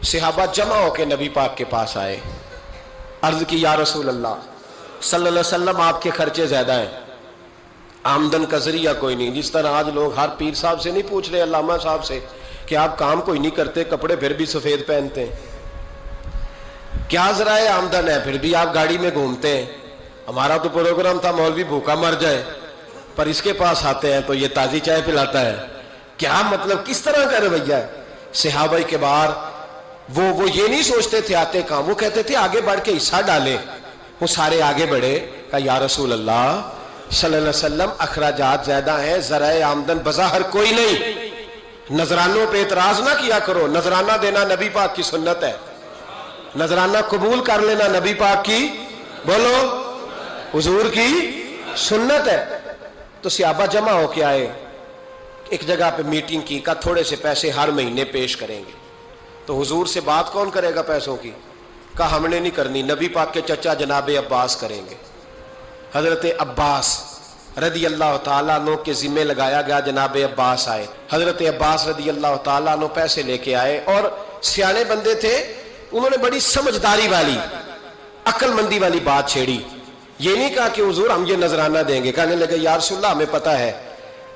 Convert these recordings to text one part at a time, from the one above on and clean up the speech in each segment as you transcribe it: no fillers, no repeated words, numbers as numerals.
صحابہ جمع ہو کے نبی پاک کے پاس آئے، عرض کی یا رسول اللہ صلی اللہ علیہ وسلم آپ کے خرچے زیادہ ہیں، آمدن کا ذریعہ کوئی نہیں. جس طرح آج لوگ ہر پیر صاحب سے نہیں پوچھ رہے، علامہ صاحب سے، کہ آپ کام کوئی نہیں کرتے، کپڑے پھر بھی سفید پہنتے ہیں، کیا ذرائع آمدن ہے، پھر بھی آپ گاڑی میں گھومتے ہیں. ہمارا تو پروگرام تھا مولوی بھوکا مر جائے، پر اس کے پاس آتے ہیں تو یہ تازی چائے پلاتا ہے. کیا مطلب، کس طرح کا رویہ ہے؟ صحابہ کے بار وہ یہ نہیں سوچتے تھے آتے کام، وہ کہتے تھے آگے بڑھ کے حصہ ڈالیں. وہ سارے آگے بڑھے، کہا یا رسول اللہ صلی اللہ علیہ وسلم اخراجات زیادہ ہیں، ذرائع آمدن بظاہر کوئی نہیں، نذرانوں پہ اعتراض نہ کیا کرو. نذرانہ دینا نبی پاک کی سنت ہے، نذرانہ قبول کر لینا نبی پاک کی، بولو، حضور کی سنت ہے. تو صحابہ جمع ہو کے آئے، ایک جگہ پہ میٹنگ کی، کہا تھوڑے سے پیسے ہر مہینے پیش کریں گے. تو حضور سے بات کون کرے گا پیسوں کی؟ کہا ہم نے نہیں کرنی، نبی پاک کے چچا جناب عباس کریں گے. حضرت عباس رضی اللہ تعالیٰ عنہ کے ذمے لگایا گیا. جناب عباس آئے، حضرت عباس رضی اللہ تعالیٰ عنہ پیسے لے کے آئے، اور سیانے بندے تھے، انہوں نے بڑی سمجھداری والی، عقل مندی والی بات چھیڑی. یہ نہیں کہا کہ حضور ہم یہ نذرانہ دیں گے. کہنے لگے یا رسول اللہ ہمیں پتہ ہے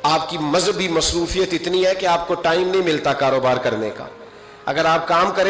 آپ کی مذہبی مصروفیت اتنی ہے کہ آپ کو ٹائم نہیں ملتا کاروبار کرنے کا، اگر آپ کام کریں